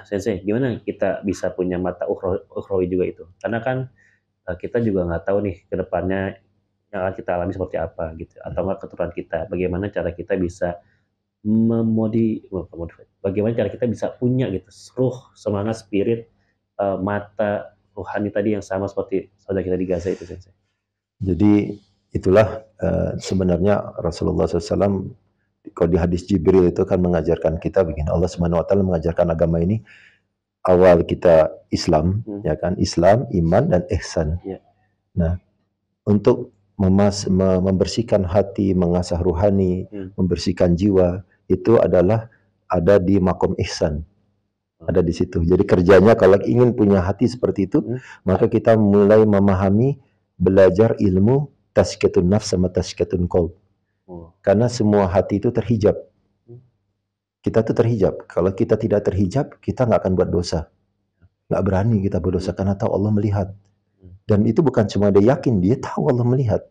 Sensei, gimana kita bisa punya mata ukhrawi juga itu? Karena kan kita juga nggak tahu nih ke depannya yang akan kita alami seperti apa gitu, atau nggak keturunan kita. Bagaimana cara kita bisa bagaimana cara kita bisa punya gitu ruh, semangat, spirit, mata rohani tadi yang sama seperti saudara kita di Gaza itu, Sensei. Jadi itulah sebenarnya Rasulullah SAW kalau di hadis Jibril itu kan mengajarkan kita begini, Allah Subhanahu Wa Taala mengajarkan agama ini awal kita Islam, ya kan, Islam, iman dan ihsan. Nah, untuk membersihkan hati, mengasah ruhani, membersihkan jiwa, itu adalah ada di makom ihsan. Ada di situ. Jadi kerjanya kalau ingin punya hati seperti itu, maka kita mulai memahami, belajar ilmu tazkiyatun nafs sama tazkiyatun qalb. Karena semua hati itu terhijab. Kita tuh terhijab. Kalau kita tidak terhijab, kita nggak akan buat dosa. Nggak berani kita berdosa karena tahu Allah melihat. Dan itu bukan cuma dia yakin, dia tahu Allah melihat.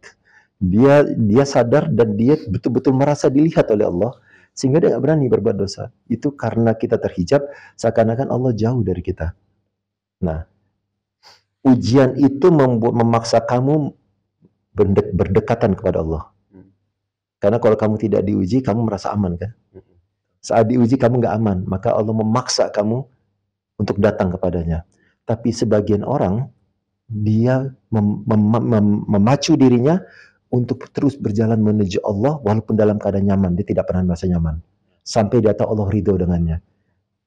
Dia sadar dan dia betul-betul merasa dilihat oleh Allah, sehingga dia nggak berani berbuat dosa. Itu karena kita terhijab, seakan-akan Allah jauh dari kita. Nah, ujian itu memaksa kamu berdekatan kepada Allah. Karena kalau kamu tidak diuji, kamu merasa aman kan? Saat diuji kamu nggak aman, maka Allah memaksa kamu untuk datang kepadanya. Tapi sebagian orang, dia memacu dirinya untuk terus berjalan menuju Allah walaupun dalam keadaan nyaman. Dia tidak pernah merasa nyaman sampai dia tahu Allah ridho dengannya.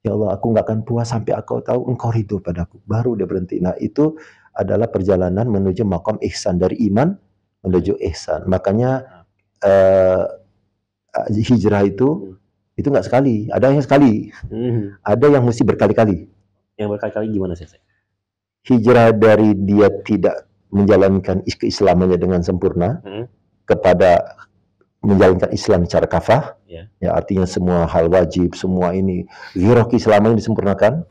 Ya Allah, aku nggak akan puas sampai aku tahu Engkau ridho padaku, baru dia berhenti. Nah, itu adalah perjalanan menuju maqam ihsan, dari iman menuju ihsan. Makanya hijrah itu nggak sekali, ada yang sekali, ada yang mesti berkali-kali. Yang berkali-kali gimana sih? Hijrah dari dia tidak menjalankan keislamannya dengan sempurna kepada menjalankan Islam secara kafah, ya artinya semua hal wajib, semua ini ghirah keislaman disempurnakan.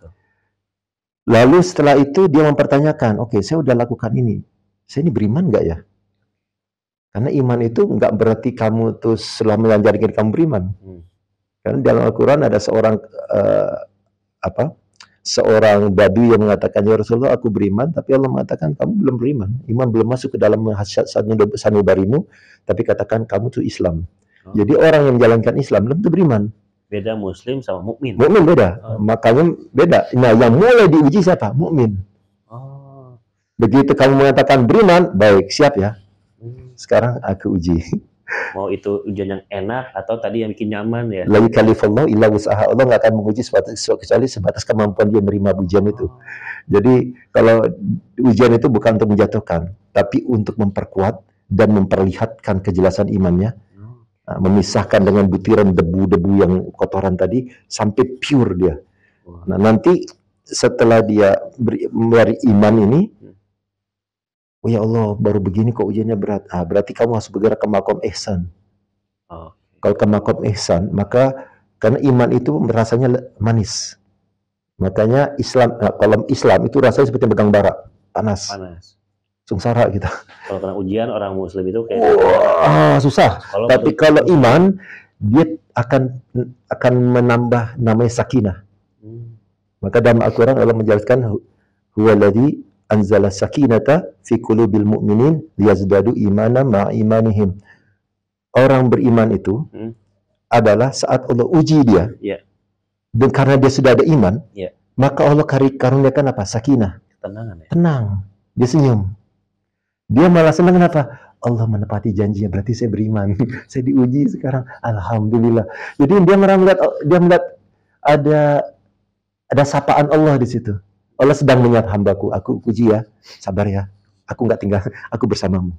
Lalu setelah itu dia mempertanyakan, oke, saya udah lakukan ini, saya ini beriman nggak ya? Karena iman itu nggak berarti kamu tuh setelah menjalankan kamu beriman. Karena dalam Al-Quran ada seorang Badui yang mengatakan, ya Rasulullah, aku beriman, tapi Allah mengatakan kamu belum beriman. Iman belum masuk ke dalam sanubarimu, tapi katakan kamu tuh Islam. Jadi orang yang menjalankan Islam belum tuh beriman. Beda Muslim sama mukmin. Mukmin beda, makanya beda. Nah, yang mulai diuji siapa? Mukmin. Begitu kamu mengatakan beriman, baik, siap ya. Sekarang aku uji. Mau itu ujian yang enak atau tadi yang bikin nyaman ya. La yukallifullahu illa wus'aha. Allah nggak akan menguji kecuali sebatas kemampuan dia menerima ujian itu. Jadi kalau ujian itu bukan untuk menjatuhkan, tapi untuk memperkuat dan memperlihatkan kejelasan imannya, memisahkan dengan butiran debu-debu yang kotoran tadi sampai pure dia. Nah, nanti setelah dia dari iman ini, oh ya Allah, baru begini kok ujiannya berat. Berarti kamu harus bergerak ke makom ihsan. Kalau ke makom ihsan, maka karena iman itu rasanya manis. Makanya Islam, kalau Islam itu rasanya seperti megang bara, panas. Sungsara kita. Kalau kena ujian orang Muslim itu kayak susah. Tapi kalau iman, dia akan menambah namanya sakinah. Maka dalam Al-Quran Allah menjelaskan, huwaladzi anzala sakinata fi qulubil mu'minin liyazdadu imana ma'a imanihim. Orang beriman itu adalah saat Allah uji dia, dan karena dia sudah ada iman, maka Allah karuniakan apa? Sakinah. Tenang. Dia senyum. Dia malah senang kenapa? Allah menepati janjinya, berarti saya beriman. Saya diuji sekarang, alhamdulillah. Jadi dia melihat ada sapaan Allah di situ. Allah sedang melihat hambaku, aku uji ya, sabar ya, aku nggak tinggal, aku bersamamu.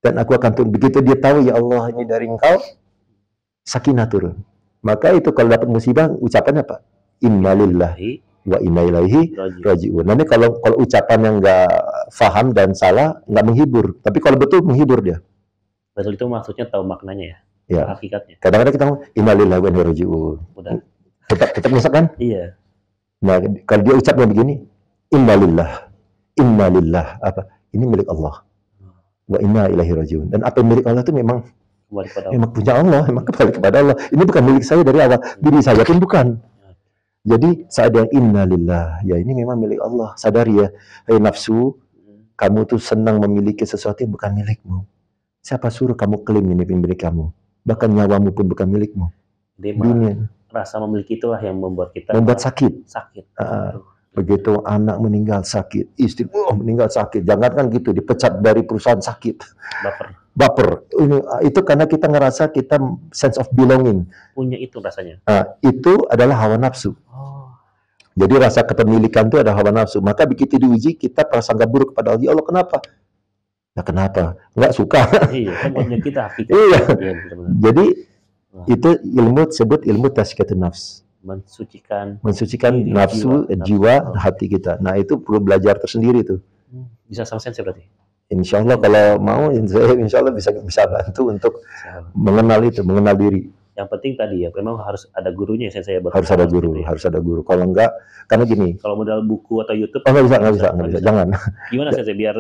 Dan aku akan turun. Begitu dia tahu, ya Allah, ini dari Engkau, sakinah turun. Maka itu kalau dapat musibah, ucapannya apa? Inna lillahi wa inna ilaihi raji'un. Nanti kalau ucapan yang nggak faham dan salah, nggak menghibur. Tapi kalau betul, menghibur dia. Betul itu maksudnya tahu maknanya ya? Ya. Hakikatnya. Kadang-kadang kita ngomong, inna lillahi wa inna raji'un. Tetap nyesek kan? Iya. Nah, kalau dia ucapnya begini, innalillah, apa? Ini milik Allah. Wa inna ilaihi rajiun. Dan apa yang milik Allah itu memang punya Allah, memang kembali kepada Allah. Ini bukan milik saya dari awal, diri saya pun bukan. Jadi saat yang innalillah, ya ini memang milik Allah. Sadari ya, hai nafsu, kamu tuh senang memiliki sesuatu yang bukan milikmu. Siapa suruh kamu klaim ini milik kamu? Bahkan nyawamu pun bukan milikmu. Jadi Dunia rasa memiliki itulah yang membuat kita membuat sakit. sakit. Begitu anak meninggal sakit, istri meninggal sakit, jangankan gitu, dipecat dari perusahaan sakit. Baper. Itu karena kita ngerasa kita sense of belonging. Punya itu rasanya. Itu adalah hawa nafsu. Jadi rasa kepemilikan itu ada hawa nafsu. Maka begitu diuji, kita prasangka buruk kepada Allah. Ya Allah, kenapa? Ya kenapa? Nggak suka. Iya, kan punya kita. Iya. Jadi itu ilmu disebut ilmu tazkiyatun nafs. Mensucikan nafsu, jiwa, hati kita. Nah itu perlu belajar tersendiri tuh. Bisa sama sensei berarti? Insya Allah kalau mau, insya Allah bisa bantu untuk mengenal itu, mengenal diri. Yang penting tadi ya, memang harus ada gurunya ya sensei. Harus ada guru, gitu ya? Harus ada guru. Kalau enggak, karena gini. Kalau modal buku atau YouTube? Oh nggak bisa, jangan. Gimana sensei biar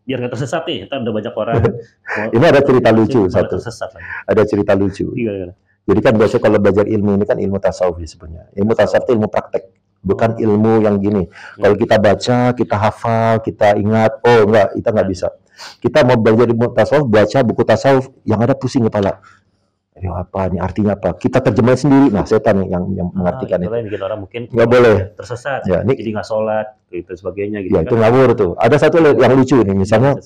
nggak tersesat nih? Kan udah banyak orang. Ini ada cerita lucu satu. Ada cerita lucu. Gimana? Jadi kan biasanya kalau belajar ilmu ini kan ilmu tasawuf sebenarnya. Ilmu tasawuf itu ilmu praktek, bukan ilmu yang gini. Kalau kita baca, kita hafal, kita ingat, enggak, kita nggak bisa. Kita mau belajar ilmu tasawuf, baca buku tasawuf, yang ada pusing kepala. Ini apa nih, artinya apa? Kita terjemahin sendiri. Nah, setan yang mengartikan itu. Bikin orang mungkin nggak boleh tersesat, ya, jadi nggak sholat, gitu sebagainya. Gitu, ya, kan? Itu ngawur tuh. Ada satu yang lucu nih, misalnya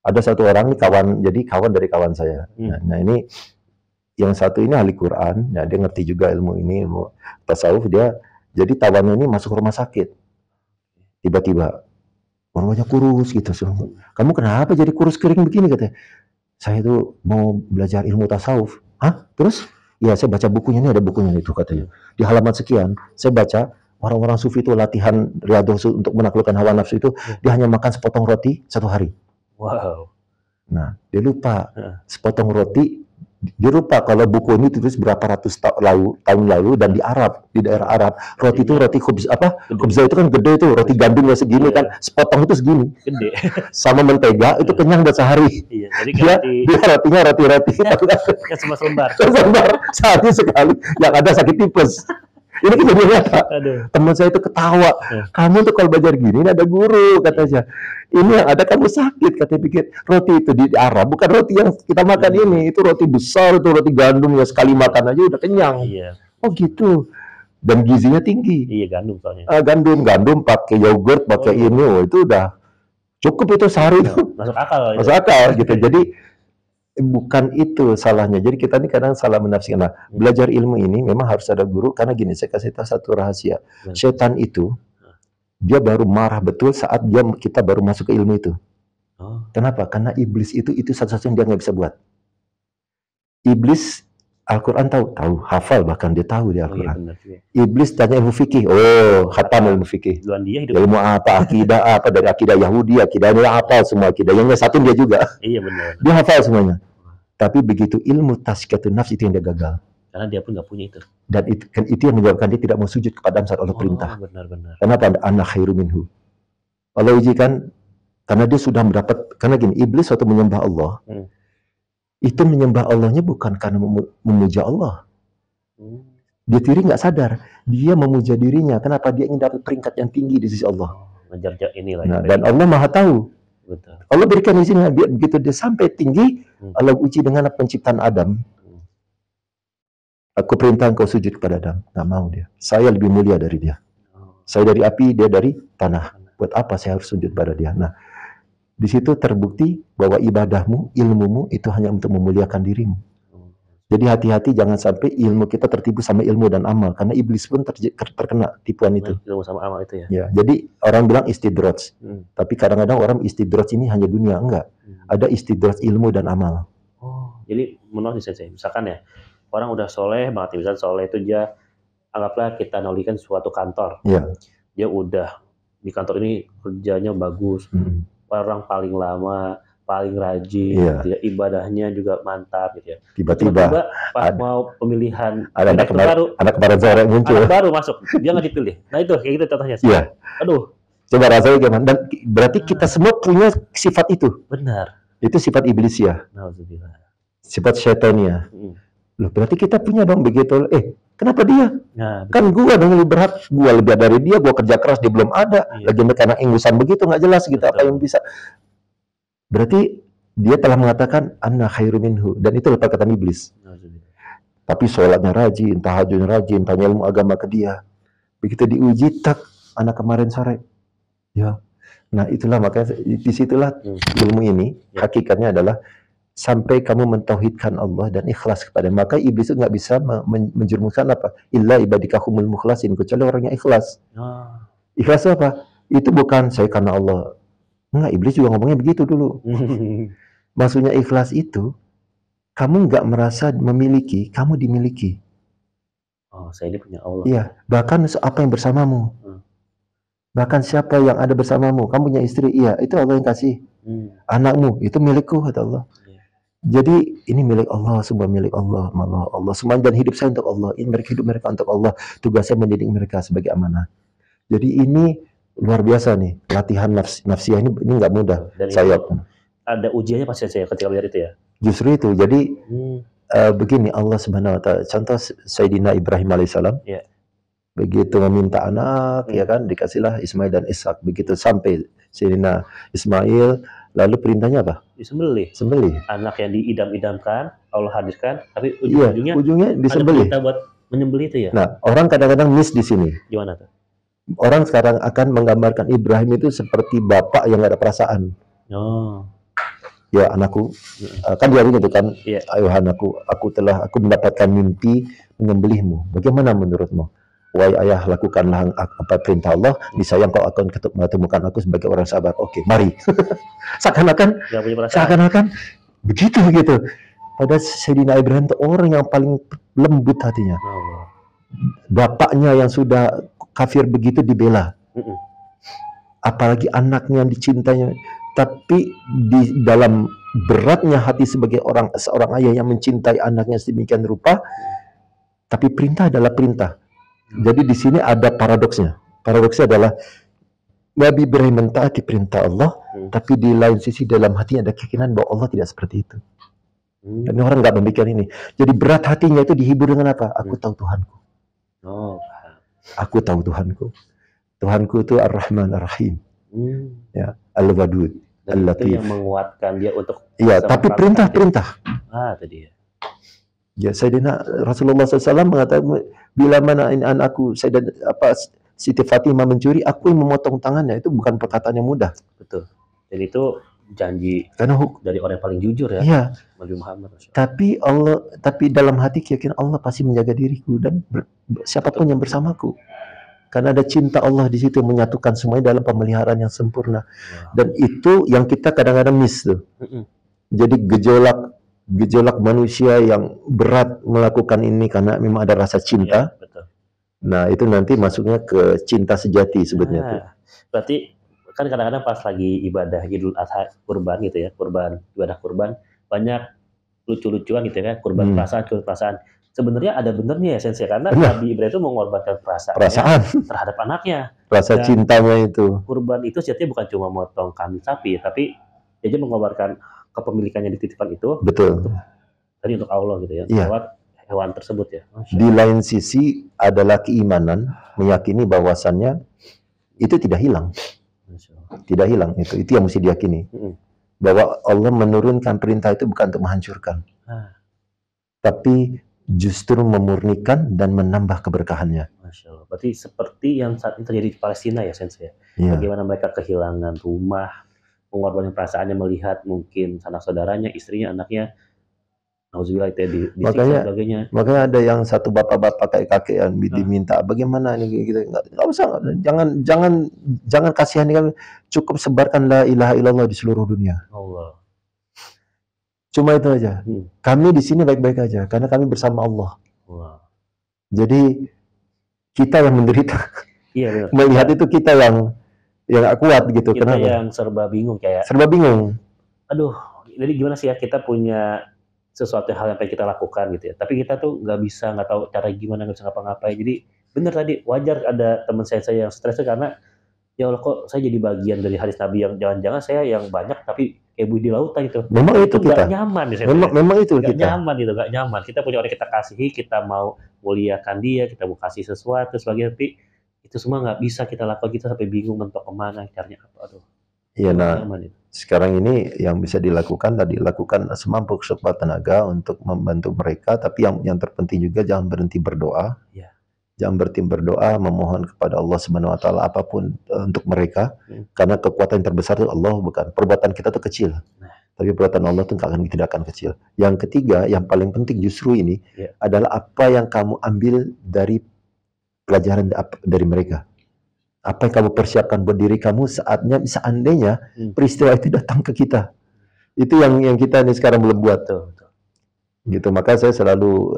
ada satu orang nih kawan dari kawan saya. Nah ini yang satu ini ahli Quran, ya dia ngerti juga ilmu tasawuf, dia jadi tawannya ini masuk rumah sakit. Tiba-tiba orangnya kurus gitu. Kamu kenapa jadi kurus kering begini katanya? Saya itu mau belajar ilmu tasawuf. Hah? Terus? Ya saya baca bukunya, ini ada bukunya itu katanya. Di halaman sekian, saya baca orang-orang sufi itu latihan riyadhah untuk menaklukkan hawa nafsu itu, dia hanya makan sepotong roti 1 hari. Wow. Nah, dia lupa sepotong roti. Dia lupa kalau buku ini tulis berapa ratus tahun lalu dan di Arab, di daerah Arab, roti itu roti khubzah itu kan gede itu, roti gandumnya segini kan, sepotong itu segini, gede. Sama mentega itu kenyang buat sehari. Iya, jadi dia rotinya roti-roti. Kan cuma selembar. Sehari sekali, yang ada sakit tipes. Ini kejadian nyata. Teman saya itu ketawa. Kamu tuh kalau belajar gini, ini ada guru katanya. Ini yang ada kamu sakit, katanya. Pikir roti itu di Arab bukan roti yang kita makan ini, itu roti besar, itu roti gandum ya, sekali makan aja udah kenyang. Iya. Oh gitu. Dan gizinya tinggi. Iya, gandum soalnya. Gandum pakai yogurt, pakai ini, itu udah cukup itu sehari itu. Masuk akal. Masuk akal gitu. Jadi bukan itu salahnya. Jadi kita ini kadang salah menafsirkan. Nah, belajar ilmu ini memang harus ada guru, karena gini, saya kasih tahu satu rahasia. Setan itu dia baru marah betul saat kita baru masuk ke ilmu itu. Kenapa? Karena iblis itu satu-satunya dia nggak bisa buat. Iblis Al-Quran tahu, hafal, bahkan dia tahu di Al-Quran. Iblis tanya ilmu fikih, khatam ilmu fikih. Ilmu apa, akidah apa, dari akidah Yahudi, akidahnya apa, semua akidahnya satu dia juga. Iya benar. Dia hafal semuanya. Tapi begitu ilmu tazkiyatun nafs itu yang dia gagal. Karena dia pun nggak punya itu. Dan itu yang menyebabkan dia tidak mau sujud kepada saat Allah perintah. Benar. Kenapa? Ana khairu minhu. Allah ujikan karena dia sudah mendapat, karena gini, iblis waktu menyembah Allah, itu menyembah Allahnya bukan karena memuja Allah. Dia sendiri nggak sadar, dia memuja dirinya. Kenapa? Dia ingin dapat peringkat yang tinggi di sisi Allah. Dan Allah Maha tahu. Betul. Allah berikan izinnya, begitu dia sampai tinggi, Allah uji dengan penciptaan Adam. Aku perintah engkau sujud kepada Adam. Nggak mau dia. Saya lebih mulia dari dia. Saya dari api, dia dari tanah. Buat apa saya harus sujud pada dia? Nah, di situ terbukti bahwa ibadahmu, ilmumu itu hanya untuk memuliakan dirimu. Jadi hati-hati jangan sampai ilmu kita tertipu sama ilmu dan amal, karena iblis pun terkena tipuan itu. Ilmu sama amal itu ya. Ya, jadi orang bilang istidraj. Tapi kadang-kadang orang istidraj ini hanya dunia, enggak. Ada istidraj ilmu dan amal. Jadi menurut saya, misalkan ya, orang udah soleh banget, misalnya soleh itu dia, anggaplah kita analogikan suatu kantor. Ya. Dia udah di kantor ini kerjanya bagus, orang paling lama, paling rajin, gitu ya, ibadahnya juga mantap gitu ya. Tiba-tiba pas mau pemilihan anak kemarin sore muncul. Anak baru masuk, dia nggak dipilih. Nah itu kayak gitu contohnya. Iya. Aduh. Coba rasanya gimana? Dan berarti kita semua punya sifat itu. Benar. Itu sifat iblis ya. Alhamdulillah. Sifat syaitannya. Loh, berarti kita punya dong begitu. Kenapa dia? Nah, kan gua dong lebih berat, gua lebih dari dia, gua kerja keras, dia belum ada. Lagi karena ingusan begitu nggak jelas gitu. Betul. Apa yang bisa? Berarti dia telah mengatakan anna khairu minhu, dan itu perkataan iblis. Tapi sholatnya rajin, tahajudnya rajin, tanya ilmu agama ke dia. Begitu diuji, tak anak kemarin sore. Ya. Nah, itulah makanya disitulah ilmu ini hakikatnya adalah sampai kamu mentauhidkan Allah dan ikhlas kepada. Maka iblis itu nggak bisa menjerumuskan apa? Illa ibadikahumul mukhlasin, kecuali orang yang ikhlas. Ikhlas apa? Itu bukan saya karena Allah. Enggak, iblis juga ngomongnya begitu dulu. Maksudnya ikhlas itu kamu nggak merasa memiliki, kamu dimiliki. Oh, saya ini punya Allah. Iya, bahkan apa yang bersamamu. Bahkan siapa yang ada bersamamu, kamu punya istri, iya, itu Allah yang kasih. Anakmu, itu milikku, kata Allah. Jadi ini milik Allah, semua milik Allah, Allah semua, dan hidup saya untuk Allah. Ini hidup mereka untuk Allah. Tugas saya mendidik mereka sebagai amanah. Jadi ini luar biasa nih, latihan nafsiyah ini nggak mudah. Dan saya ada ujiannya pasti saya ketika belajar itu ya. Justru itu. Jadi begini, Allah Subhanahu wa taala, contoh Sayyidina Ibrahim alaihissalam. Yeah. Begitu meminta anak, ya kan, dikasihlah Ismail dan Ishak. Begitu sampai Sayyidina Ismail, lalu perintahnya apa? Disembelih. Sembelih. Anak yang diidam-idamkan, Allah hadirkan, tapi ujungnya disembelih. Ada perintah buat menyembelih itu ya. Nah, orang kadang-kadang miss di sini. Gimana tuh? Orang sekarang akan menggambarkan Ibrahim itu seperti bapak yang gak ada perasaan. Oh. Ya anakku, kan dia begitu kan, ayo anakku, aku mendapatkan mimpi menyembelihmu. Bagaimana menurutmu? Wahai ayah, lakukanlah apa perintah Allah, disayang kau akan menemukan aku sebagai orang sabar. Oke, mari. seakan-akan begitu. Padahal Sayyidina Ibrahim itu orang yang paling lembut hatinya. Bapaknya yang sudah kafir begitu dibela. Apalagi anaknya yang dicintainya. Tapi di dalam beratnya hati sebagai seorang ayah yang mencintai anaknya sedemikian rupa, tapi perintah adalah perintah. Jadi di sini ada paradoksnya. Paradoksnya adalah Nabi Ibrahim mentaati perintah Allah, tapi di lain sisi dalam hatinya ada keyakinan bahwa Allah tidak seperti itu. Dan orang nggak memikirkan ini. Jadi berat hatinya itu dihibur dengan apa? Aku tahu Tuhanku. Aku tahu Tuhanku. Tuhanku itu Ar-Rahman Ar-Rahim. Ya, Al-Wadud. Dan itu yang menguatkan dia untuk. Iya, tapi perintah. Tadi ya. Ya, Sayyidina Rasulullah SAW mengatakan, bila mana ini anakku Siti Fatimah mencuri, aku yang memotong tangannya. Itu bukan perkataan yang mudah. Betul. Dan itu janji dari orang yang paling jujur ya. Iya. Nabi Muhammad. Tapi dalam hati keyakinan Allah pasti menjaga diriku dan siapapun yang bersamaku. Karena ada cinta Allah di situ menyatukan semuanya dalam pemeliharaan yang sempurna. Dan itu yang kita kadang-kadang miss tuh. Jadi gejolak manusia yang berat melakukan ini karena memang ada rasa cinta. Betul. Nah, itu nanti masuknya ke cinta sejati sebetulnya tuh. Berarti kan kadang-kadang pas lagi ibadah Idul Adha kurban gitu ya, ibadah kurban, banyak lucu-lucuan gitu ya, kurban perasaan. Sebenarnya ada benernya ya Sensei, karena Nabi Ibrahim itu mengorbankan perasaan terhadap anaknya. Rasa cintanya itu. Kurban itu sejatinya bukan cuma motong kambing sapi, tapi dia mengorbankan kepemilikannya dititipkan itu. Betul. Tadi untuk Allah gitu ya, lewat hewan tersebut ya. Di lain sisi adalah keimanan, meyakini bahwasannya itu tidak hilang. Tidak hilang, itu yang mesti diyakini. Bahwa Allah menurunkan perintah itu bukan untuk menghancurkan. Tapi justru memurnikan dan menambah keberkahannya. Masya Allah. Berarti seperti yang saat ini terjadi di Palestina ya Sensei. Bagaimana mereka kehilangan rumah, mengorbankan perasaannya melihat mungkin sanak saudaranya, istrinya, anaknya, nauzubillah itu disiksa dan sebagainya. Makanya ada yang satu bapak-bapak kakek-kakek yang diminta bagaimana ini gitu. Nggak usah, jangan kasihani kami, cukup sebarkan la ilaha illallah di seluruh dunia. Allah. Cuma itu aja. Kami di sini baik-baik aja karena kami bersama Allah. Jadi kita yang menderita. Iya, melihat itu kita yang kuat gitu. Kita kenapa? Yang serba bingung kayak. Serba bingung. Aduh, jadi gimana sih ya, kita punya sesuatu hal yang pengen kita lakukan gitu ya. Tapi kita tuh nggak tahu cara gimana, nggak bisa ngapa-ngapain. Jadi bener tadi, wajar ada teman saya yang stres karena ya Allah kok saya jadi bagian dari hadis Nabi yang jangan-jangan saya yang banyak tapi kayak buih di lautan itu. Memang itu kita. Gak nyaman ya. Memang itu gak kita. Nyaman itu, gak nyaman. Kita punya orang kita kasihi, kita mau muliakan dia, kita mau kasih sesuatu sebagainya, tapi itu semua nggak bisa kita lakukan. Kita sampai bingung mentok kemana, caranya apa. Aduh. Iya, nah sekarang ini yang bisa dilakukan tadi, lakukan semampu sekuat tenaga untuk membantu mereka, tapi yang terpenting juga jangan berhenti berdoa. Ya. Jangan berhenti berdoa, memohon kepada Allah Subhanahu wa taala apapun untuk mereka, karena kekuatan yang terbesar itu Allah, bukan. Perbuatan kita tuh kecil. Tapi perbuatan Allah tuh tidak akan kecil. Yang ketiga, yang paling penting justru ini adalah apa yang kamu ambil dari pelajaran dari mereka. Apa yang kamu persiapkan buat diri kamu seandainya peristiwa itu datang ke kita. Itu yang kita ini sekarang belum buat tuh. Gitu, maka saya selalu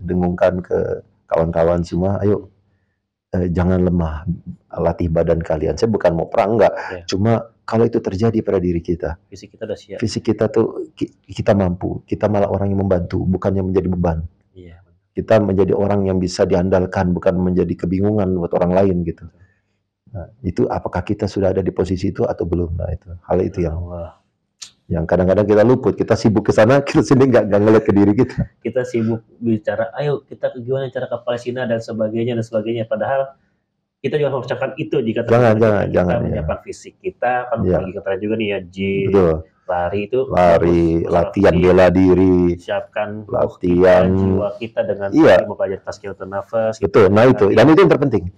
dengungkan ke kawan-kawan semua, ayo jangan lemah, latih badan kalian. Saya bukan mau perang, enggak. Cuma kalau itu terjadi pada diri kita, fisik kita udah siap. Fisik kita tuh kita mampu, kita malah orang yang membantu, bukannya menjadi beban. Kita menjadi orang yang bisa diandalkan, bukan menjadi kebingungan buat orang lain gitu. Nah, itu apakah kita sudah ada di posisi itu atau belum? Nah, itu hal itu yang kadang-kadang kita luput, kita sibuk ke sana, kita sendiri nggak ngeliat ke diri kita. Kita sibuk bicara, ayo kita gimana cara ke Palestina dan sebagainya. Padahal kita juga harus mengucapkan itu jika jangan menyiapkan fisik kita, kan lagi kata juga nih ya, gym, lari, latihan bela diri, siapkan latihan jiwa kita dengan mempelajari tazkiyatun nafas. Betul, nah itu, dan itu yang terpenting.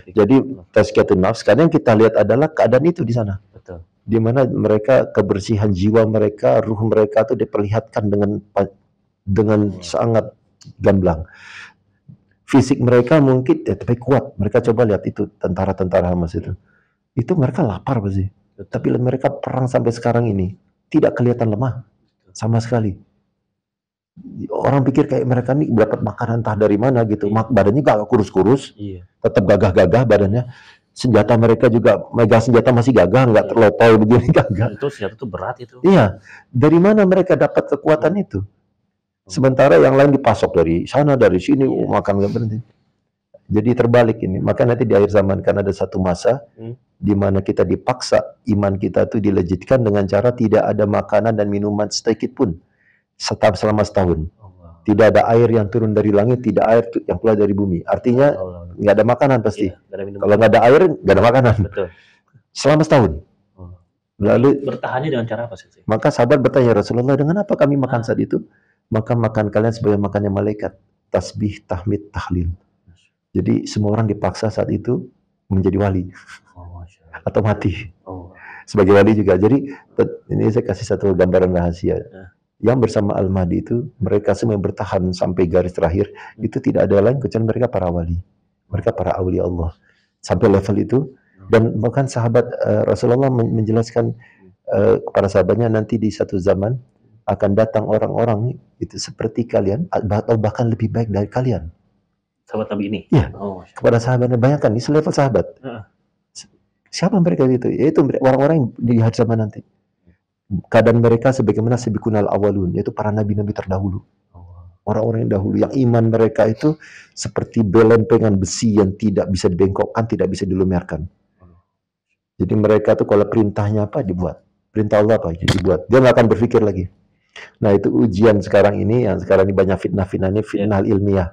Jadi tazkiyatun nafs, karena yang kita lihat adalah keadaan itu di sana. Betul. Di mana mereka, kebersihan jiwa mereka, ruh mereka itu diperlihatkan dengan sangat gamblang. Fisik mereka mungkin tapi kuat. Mereka coba lihat itu tentara-tentara Hamas itu mereka lapar pasti. Tapi mereka perang sampai sekarang ini tidak kelihatan lemah sama sekali. Orang pikir kayak mereka nih dapat makanan entah dari mana gitu. Badannya gak kurus-kurus, tetap gagah-gagah badannya. Senjata mereka juga, megang senjata masih gagah, nggak terlopau begini gagah. Itu senjata itu berat itu. Iya, dari mana mereka dapat kekuatan itu? Sementara yang lain dipasok dari sana, dari sini, makan nggak berhenti. Jadi terbalik ini. Maka nanti di akhir zaman kan ada satu masa di mana kita dipaksa iman kita itu dilejitkan dengan cara tidak ada makanan dan minuman sedikit pun selama setahun. Tidak ada air yang turun dari langit, tidak air yang keluar dari bumi. Artinya nggak ada makanan pasti. Kalau nggak ada air, nggak ada makanan. Betul. Selama setahun. Lalu bertahannya dengan cara apa sih? Maka sahabat bertanya, Rasulullah, dengan apa kami makan saat itu? Maka makan kalian sebagai makannya malaikat. Tasbih, tahmid, tahlil. Jadi semua orang dipaksa saat itu menjadi wali. Atau mati. Sebagai wali juga. Jadi ini saya kasih satu gambaran rahasia. Yang bersama Al-Mahdi itu, mereka semua yang bertahan sampai garis terakhir, itu tidak ada lain kecuali mereka para wali. Mereka para awliya Allah. Sampai level itu, dan bahkan sahabat Rasulullah menjelaskan kepada sahabatnya, nanti di satu zaman akan datang orang-orang itu seperti kalian, atau bahkan lebih baik dari kalian. Sahabat Nabi ini? Iya, kepada sahabatnya, bayangkan, ini selevel sahabat. Siapa mereka itu? Yaitu orang-orang yang di hari zaman nanti. Keadaan mereka sebagaimana sabiqunal awalun, yaitu para nabi-nabi terdahulu. Orang-orang yang dahulu, yang iman mereka itu seperti belempengan besi yang tidak bisa dibengkokkan, tidak bisa dilumerkan. Jadi mereka tuh kalau perintahnya apa dibuat, perintah Allah apa dibuat, dia nggak akan berpikir lagi. Nah itu ujian sekarang ini, yang sekarang ini banyak fitnah-fitnah ini, fitnah ilmiah,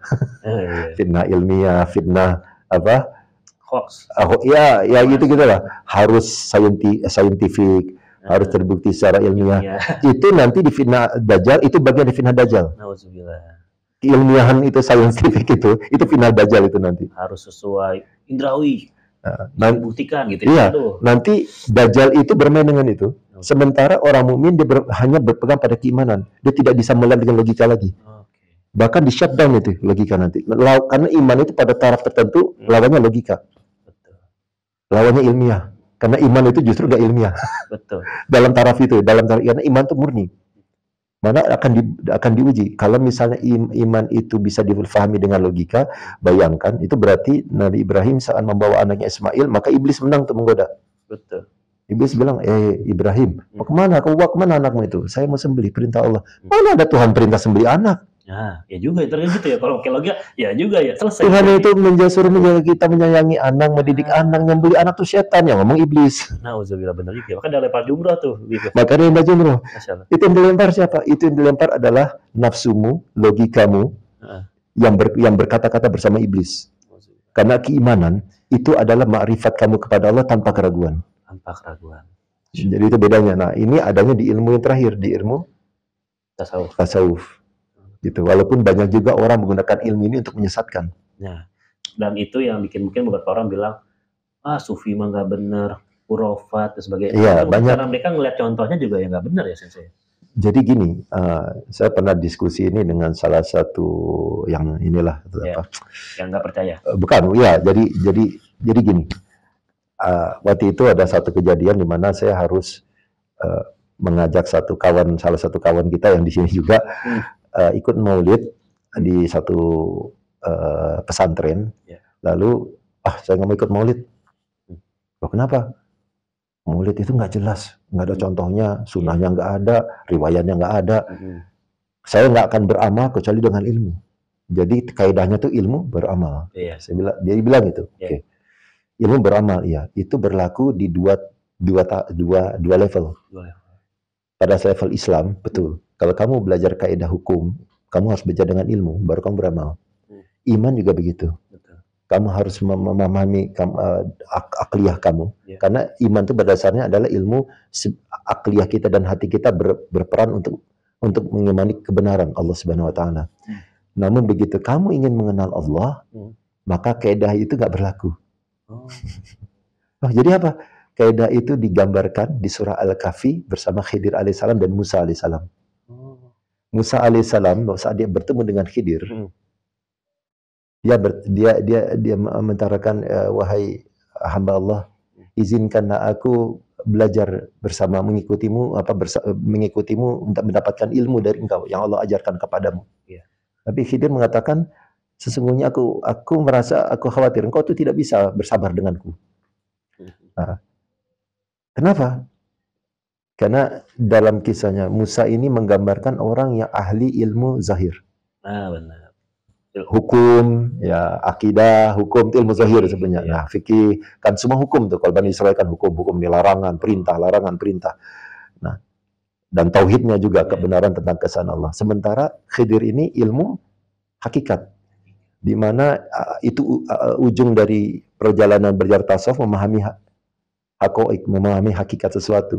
fitnah ilmiah, fitnah apa? Hoax. Ya gitu lah. Harus scientific. Harus terbukti secara ilmiah. Itu nanti di fitnah Dajjal, itu bagian di fitnah Dajjal. Ilmiahan itu, scientific itu fitnah Dajjal itu nanti. Harus sesuai indrawi. Dibuktikan gitu. Iya, nanti Dajjal itu bermain dengan itu. Sementara orang mukmin dia hanya berpegang pada keimanan. Dia tidak bisa melihat dengan logika lagi. Bahkan di shutdown itu logika nanti. Karena iman itu pada taraf tertentu lawannya logika. Lawannya ilmiah. Karena iman itu justru gak ilmiah. Betul. Dalam taraf itu, karena iman itu murni. Mana akan diuji. Kalau misalnya iman itu bisa difahami dengan logika, bayangkan itu berarti Nabi Ibrahim saat membawa anaknya Ismail, maka iblis menang untuk menggoda. Betul. Iblis bilang, Ibrahim, mau kemana? Kau bawa kemana anakmu itu? Saya mau sembelih, perintah Allah. Mana ada Tuhan perintah sembelih anak? Nah, ya juga ternyata gitu ya. Kalau logika ya juga ya, selesai. Tuhan itu suruh menjaga kita, menyayangi anak, mendidik anak, yang beli anak tuh setan, yang ngomong iblis. Nah, uzubillah, benar juga. Maka dia lempar jumroh tuh gitu. Maka dia lempar jumroh. Itu yang dilempar siapa? Itu yang dilempar adalah nafsumu, logikamu, yang berkata-kata bersama iblis. Karena keimanan itu adalah ma'rifat kamu kepada Allah tanpa keraguan. Tanpa keraguan. Jadi itu bedanya. Nah, ini adanya di ilmu yang terakhir, di ilmu tasawuf. Gitu. Walaupun banyak juga orang menggunakan ilmu ini untuk menyesatkan. Nah, dan itu yang bikin mungkin beberapa orang bilang, sufi mah nggak bener, urofat dan sebagainya. Iya, banyak. Karena mereka ngeliat contohnya juga yang nggak benar ya, Sensei. Jadi gini, saya pernah diskusi ini dengan salah satu yang inilah, ya, apa? Yang nggak percaya. Bukan, ya. Jadi gini. Waktu itu ada satu kejadian di mana saya harus mengajak salah satu kawan kita yang di sini juga ikut maulid di satu pesantren. Lalu saya nggak mau ikut maulid. Loh, kenapa? Maulid itu nggak jelas, nggak ada contohnya, sunnahnya nggak ada, riwayatnya nggak ada. Saya nggak akan beramal kecuali dengan ilmu. Jadi kaidahnya tuh ilmu beramal. Dia bilang itu. Okay. Ilmu beramal, ya, itu berlaku di dua level. Pada level Islam, betul. Kalau kamu belajar kaidah hukum, kamu harus belajar dengan ilmu, baru kamu beramal. Iman juga begitu. Betul. Kamu harus memahami akliyah kamu. Karena iman itu berdasarnya adalah ilmu akliyah kita dan hati kita berperan untuk mengimani kebenaran Allah Subhanahu wa taala. Namun begitu kamu ingin mengenal Allah, maka kaidah itu nggak berlaku. Jadi apa? Kaidah itu digambarkan di surah Al-Kahfi bersama Khidir alaihissalam dan Musa alaihissalam. Musa alaihissalam saat dia bertemu dengan Khidir, dia mentarakan, wahai hamba Allah, izinkanlah aku belajar bersama mengikutimu untuk mendapatkan ilmu dari engkau yang Allah ajarkan kepadamu. Tapi Khidir mengatakan, sesungguhnya aku merasa, aku khawatir engkau itu tidak bisa bersabar denganku. Nah, kenapa? Karena dalam kisahnya Musa ini menggambarkan orang yang ahli ilmu zahir. Benar. Hukum, ya, akidah, hukum itu ilmu zahir sebenarnya. Nah, fikih kan semua hukum tuh. Kalau Bani Israil kan hukum ini larangan, perintah, larangan, perintah. Nah, dan tauhidnya juga kebenaran tentang keesaan Allah. Sementara Khidir ini ilmu hakikat. Di mana itu ujung dari perjalanan belajar tasawuf, memahami memahami hakikat sesuatu.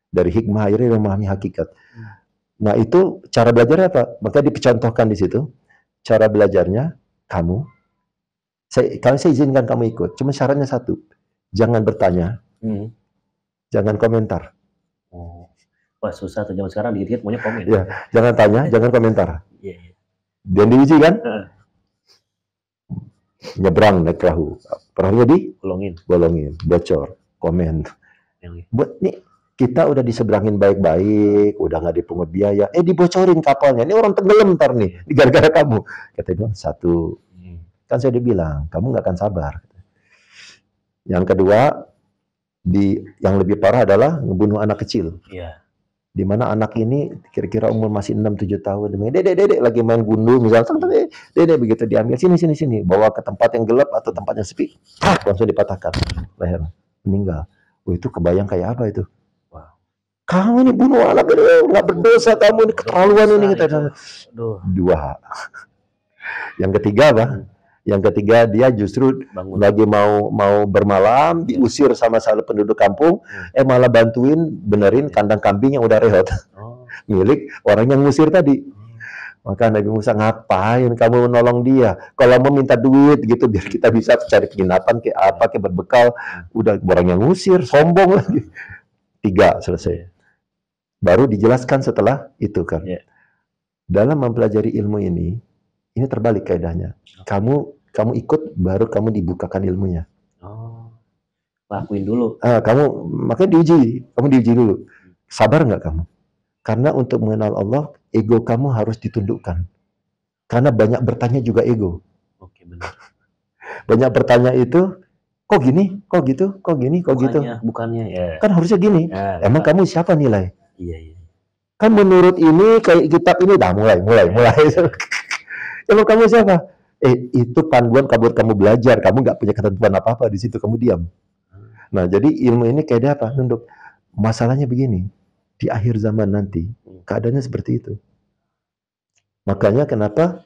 Dari hikmah akhirnya memahami hakikat. Nah, itu cara belajarnya apa? Maka dicontohkan di situ. Cara belajarnya, kalau saya izinkan kamu ikut, cuma syaratnya satu, jangan bertanya, jangan komentar. Wah, susah tuh zaman sekarang, dikit-dikit maunya komen. Ya, jangan tanya, jangan komentar. Dan diuji kan? Nyebrang naik perahunya bolongin, bocor, komen. Buat nih, kita udah diseberangin baik-baik, udah nggak dipungut biaya, dibocorin kapalnya, ini orang tenggelam ntar nih, gara-gara kamu. Kata dia, satu, kan saya udah bilang, kamu nggak akan sabar. Yang kedua, yang lebih parah adalah ngebunuh anak kecil. Di mana anak ini kira-kira umur masih 6-7 tahun, dedek lagi main gundu misalnya, dedek begitu diambil sini, bawa ke tempat yang gelap atau tempat yang sepi, langsung dipatahkan leher, meninggal. Itu kebayang kayak apa itu? Kamu ini bunuh anak, nggak berdosa, kamu ini keterlaluan ini. Dua. Yang ketiga apa? Yang ketiga, dia justru lagi mau bermalam, diusir sama salah penduduk kampung, malah bantuin benerin kandang kambing yang udah reot. Milik orang yang ngusir tadi. Maka Nabi Musa, ngapain kamu menolong dia? Kalau mau minta duit gitu, biar kita bisa cari penginapan, kayak apa, kayak berbekal. Udah orang yang ngusir, sombong lagi. 3, selesai. Baru dijelaskan setelah itu kan. Dalam mempelajari ilmu ini terbalik kaidahnya. Kamu ikut, baru kamu dibukakan ilmunya. Lakuin dulu. Makanya kamu diuji dulu. Sabar nggak kamu? Karena untuk mengenal Allah, ego kamu harus ditundukkan. Karena banyak bertanya juga ego. Oke, benar. Banyak bertanya itu, kok gini, kok gitu, kok gini, kok gitu. Bukannya, ya. Kan harusnya gini. Emang kamu siapa nilai? Iya. Kan menurut ini kayak kitab ini dah mulai. Emang kamu siapa? Itu panduan kamu belajar. Kamu nggak punya ketentuan apa-apa di situ. Kamu diam. Nah, jadi ilmu ini kayak dia apa? Nunduk. Masalahnya begini. Di akhir zaman nanti, keadaannya seperti itu. Makanya kenapa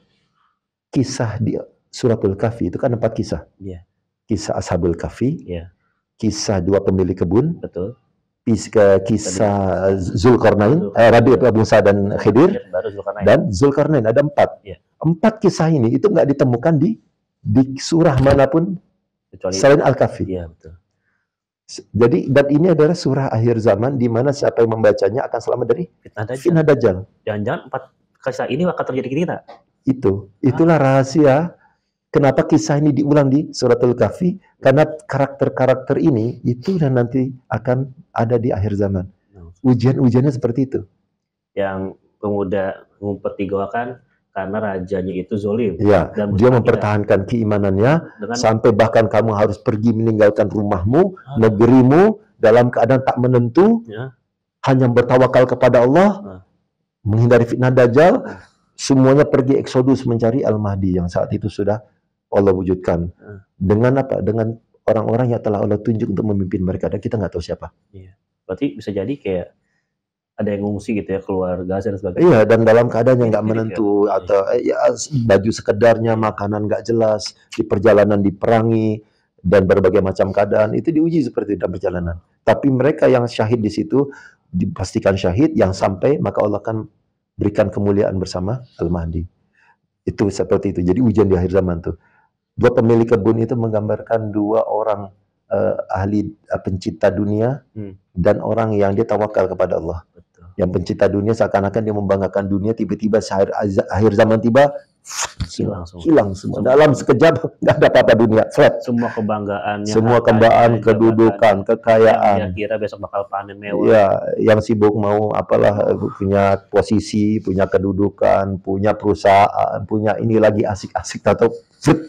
kisah di Suratul Kahfi itu kan 4 kisah. Yeah. Kisah Ashabul Kahfi. Yeah. Kisah 2 pemilik kebun. Betul. Kisah Zulkarnain, Rabi Abu Musa dan Khidir, dan Zulkarnain, ada 4. Ya. 4 kisah ini itu nggak ditemukan di surah manapun kecuali selain Al-Kahfi. Ya, betul. Jadi, dan ini adalah surah akhir zaman di mana siapa yang membacanya akan selamat dari fitnah Dajjal. Jangan-jangan 4 kisah ini akan terjadi ke kita. Itulah rahasia kenapa kisah ini diulang di Suratul Kahfi, karena karakter-karakter ini itu dan nanti akan ada di akhir zaman. Ujian-ujiannya seperti itu. Yang pemuda ngumpet di goa kan karena rajanya itu zolim. Ya, dia mempertahankan keimanannya sampai bahkan kamu harus pergi meninggalkan rumahmu, negerimu dalam keadaan tak menentu, hanya bertawakal kepada Allah, menghindari fitnah Dajjal, semuanya pergi eksodus mencari Al-Mahdi yang saat itu sudah Allah wujudkan. Dengan apa? Dengan orang-orang yang telah Allah tunjuk untuk memimpin mereka, dan kita nggak tahu siapa. Iya. Berarti bisa jadi kayak ada yang ngungsi gitu ya, keluar Gaza dan sebagainya. Iya, dan dalam keadaan yang nggak menentu, atau baju sekedarnya, makanan nggak jelas, di perjalanan diperangi, dan berbagai macam keadaan, itu diuji seperti dalam perjalanan. Tapi mereka yang syahid di situ, dipastikan syahid, yang sampai, maka Allah akan berikan kemuliaan bersama Al-Mahdi. Itu seperti itu. Jadi ujian di akhir zaman tuh. 2 pemilik kebun itu menggambarkan 2 orang ahli pencipta dunia dan orang yang dia tawakal kepada Allah. Betul. Yang pencipta dunia seakan-akan dia membanggakan dunia, tiba-tiba akhir zaman tiba hilang semua. Dalam sekejap nggak ada apa-apa dunia, flat. Semua kebanggaannya, semua kebanggaan, kedudukan, kekayaan. Yang kira besok bakal panen mewah. Ya, yang sibuk mau apalah, punya posisi, punya kedudukan, punya perusahaan, punya ini lagi asik-asik atau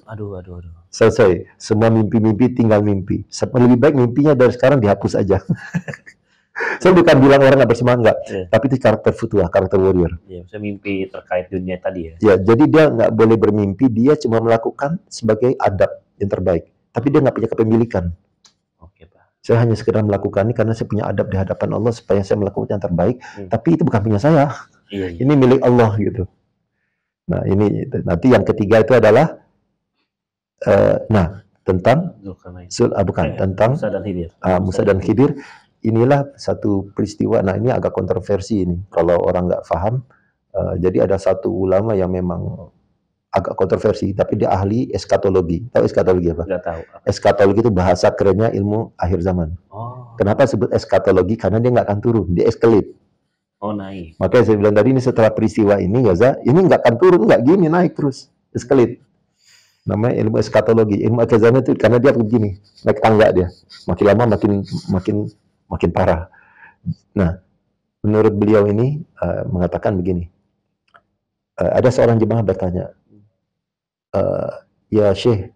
aduh. Selesai. Semua mimpi-mimpi tinggal mimpi. Lebih baik mimpinya dari sekarang dihapus aja. Saya bukan bilang orang nggak bersemangat, tapi itu karakter futuah, karakter warrior. Iya, saya mimpi terkait dunia tadi ya. Ya, jadi dia nggak boleh bermimpi, dia cuma melakukan sebagai adab yang terbaik. Tapi dia nggak punya kepemilikan. Oke, Pak. Saya hanya sekedar melakukan ini karena saya punya adab di hadapan Allah supaya saya melakukan yang terbaik. Tapi itu bukan punya saya. Iya. Ini milik Allah gitu. Nah, ini nanti yang ketiga itu adalah tentang tentang Musa dan Khidir. Musa dan Khidir. Inilah satu peristiwa. Nah, ini agak kontroversi ini kalau orang nggak paham. Jadi ada satu ulama yang memang agak kontroversi, tapi dia ahli eskatologi. Tahu eskatologi apa? Nggak tahu. Eskatologi itu bahasa kerennya ilmu akhir zaman. Oh. Kenapa sebut eskatologi? Karena dia nggak akan turun, dia escalate. Oh, naik. Makanya saya bilang tadi ini setelah peristiwa ini, Gaza, ini nggak akan turun, nggak gini, naik terus, escalate. Namanya ilmu eskatologi. Ilmu akhir zaman itu karena dia begini, naik tangga dia. Makin lama makin parah. Nah, menurut beliau ini mengatakan begini. Ada seorang jemaah bertanya, ya Syekh,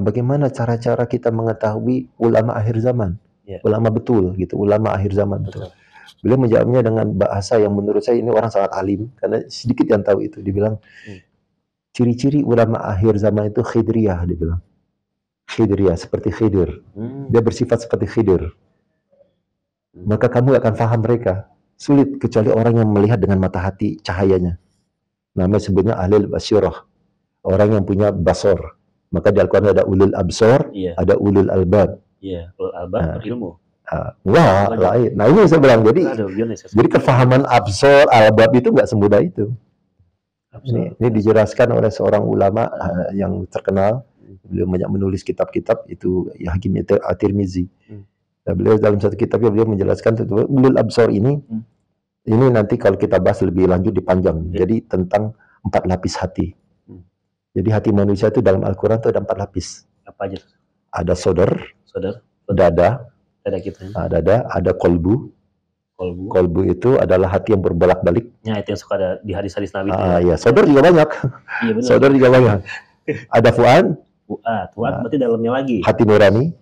bagaimana cara-cara kita mengetahui ulama akhir zaman? Yeah. Ulama betul gitu, ulama akhir zaman betul. Beliau menjawabnya dengan bahasa yang menurut saya ini orang sangat alim, karena sedikit yang tahu itu. Dibilang, ciri-ciri ulama akhir zaman itu khidriyah, dibilang. Khidriyah, seperti Khidir. Dia bersifat seperti Khidir. Maka kamu akan paham mereka. Sulit, kecuali orang yang melihat dengan mata hati cahayanya. Namanya sebenarnya ahlul basyirah. Orang yang punya basor. Maka di Al-Quran ada ulul absor, ada ulul albab. Iya, ulul albab berilmu. Lain. Nah, ini saya bilang, jadi kefahaman absor, albab itu nggak semudah itu. Ini dijelaskan oleh seorang ulama yang terkenal. Beliau banyak menulis kitab-kitab, itu Hakim At-Tirmizi. Beliau dalam satu kitabnya beliau menjelaskan ulul absor ini nanti kalau kita bahas lebih lanjut dipanjang. Jadi tentang 4 lapis hati. Jadi hati manusia itu dalam Al-Quran itu ada 4 lapis. Apa aja? Ada sodar, dada kita. Dada, ada kolbu. Kolbu itu adalah hati yang berbolak-balik. Ya, itu yang suka ada di hadis-hadis Nabi. Ya, sodar juga banyak. Iya, benar. Sodar juga banyak. Ada fuad berarti dalamnya lagi. Hati nurani.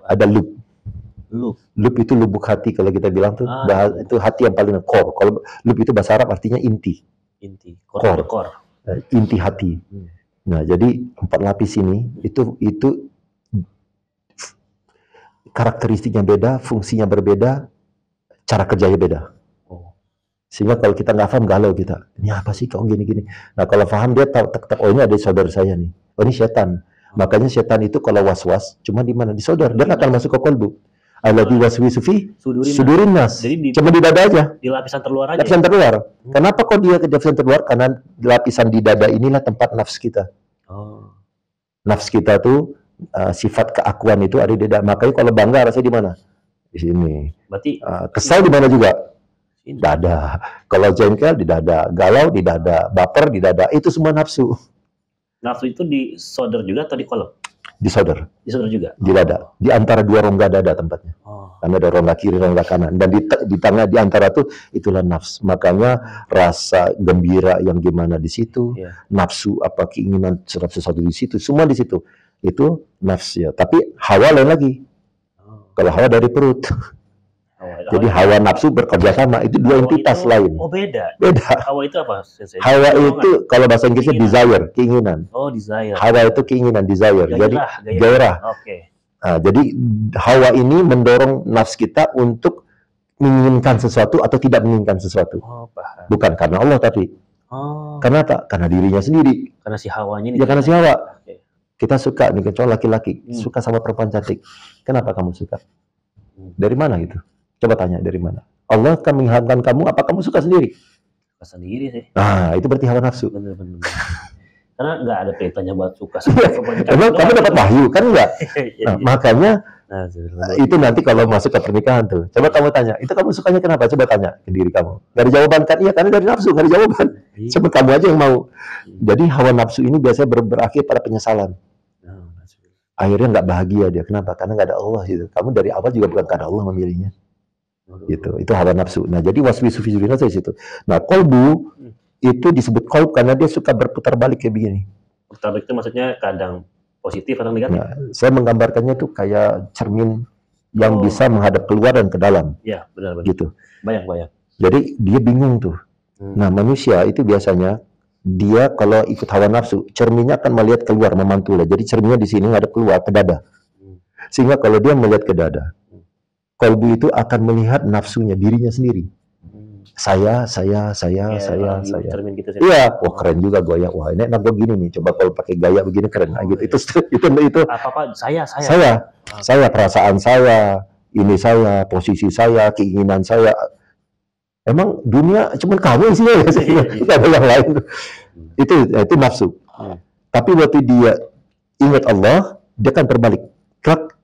Ada lub. Lub itu lubuk hati kalau kita bilang tuh, itu hati yang paling core. Kalau lub itu bahasa Arab artinya inti. Core. Inti hati. Nah, jadi 4 lapis ini itu karakteristiknya beda, fungsinya berbeda, cara kerjanya beda. Sehingga kalau kita nggak paham, galau kita. Ini apa sih kok gini-gini? Nah, kalau paham dia tahu, oh ini ada saudara saya nih. Oh ini setan. Makanya setan itu kalau was-was, cuma di mana? Di saudara. Dia akan masuk ke kolbu. Alladzi waswisu fi sudurin nas. Cuma di dada aja. Di lapisan terluar aja. Lapisan terluar. Kenapa kok dia ke lapisan terluar? Karena lapisan di dada inilah tempat nafs kita. Nafs kita tuh sifat keakuan itu ada di dada. Makanya kalau bangga rasanya di mana? Di sini. Berarti kesal di mana juga? Dada. Kalau jengkel di dada, galau di dada, baper di dada. Itu semua nafsu. Nafsu itu di shoulder juga atau di kolom? Di shoulder. Di shoulder juga? Di dada. Di antara 2 rongga dada tempatnya. Karena ada rongga kiri, rongga kanan. Dan di tengah, di antara itu, itulah nafs. Makanya rasa gembira yang gimana di situ, nafsu apa keinginan sesuatu di situ, semua di situ. Itu nafs ya. Tapi hawa lain lagi. Kalau hawa dari perut. Jadi hawa nafsu bekerja sama, itu 2 entitas lain. Oh beda. Beda. Hawa itu apa? Hawa itu kalau bahasa Inggrisnya desire, keinginan. Oh desire. Hawa itu keinginan, desire. Jadi gairah. Oke. Nah, jadi hawa ini mendorong nafs kita untuk menginginkan sesuatu atau tidak menginginkan sesuatu. Paham. Bukan karena Allah tapi. Karena apa? Karena dirinya sendiri. Karena si hawanya ini. Ya karena si hawa. Kita suka nih, kecuali laki-laki suka sama perempuan cantik. Kenapa kamu suka? Dari mana gitu? Coba tanya dari mana? Allah akan mengilhamkan kamu, apa kamu suka sendiri? Suka sendiri sih. Nah, itu berarti hawa nafsu. Bener. Karena nggak ada perintahnya buat suka sama perempuan. Emang kamu dapat wahyu, kan enggak? Nah, makanya itu nanti kalau masuk ke pernikahan tuh. Coba kamu tanya, itu kamu sukanya kenapa? Coba tanya ke diri kamu. Gak ada jawaban kan? Iya, karena dari nafsu, gak ada jawaban. Coba kamu aja yang mau. Jadi hawa nafsu ini biasanya berakhir pada penyesalan. Akhirnya nggak bahagia dia. Kenapa? Karena nggak ada Allah gitu. Kamu dari awal juga bukan karena Allah memilihnya. Gitu. Itu hawa nafsu. Nah, jadi waswisu fi sudurin nas di situ. Nah, kolbu itu disebut kolb karena dia suka berputar balik kayak begini. Putar balik itu maksudnya kadang positif atau negatif? Nah, saya menggambarkannya itu kayak cermin yang bisa menghadap keluar dan ke dalam. Iya, benar. Gitu. Bayang. Jadi dia bingung tuh. Nah, manusia itu biasanya dia kalau ikut hawa nafsu, cerminnya akan melihat keluar, memantul. Jadi cerminnya di sini ngadep keluar ke dada. Sehingga kalau dia melihat ke dada, kolbu itu akan melihat nafsunya, dirinya sendiri. Saya. Cermin gitu sih. Iya, wah keren juga gue ya. Wah ini enak gue gini nih. Coba kalau pakai gaya begini keren. Nah, gitu. Itu. Apa? Saya. Saya, perasaan saya, ini saya, posisi saya, keinginan saya. Emang dunia cuma kamu sih ya? Tidak ada yang lain. Itu nafsu. Tapi waktu dia ingat Allah, dia kan terbalik. Krak.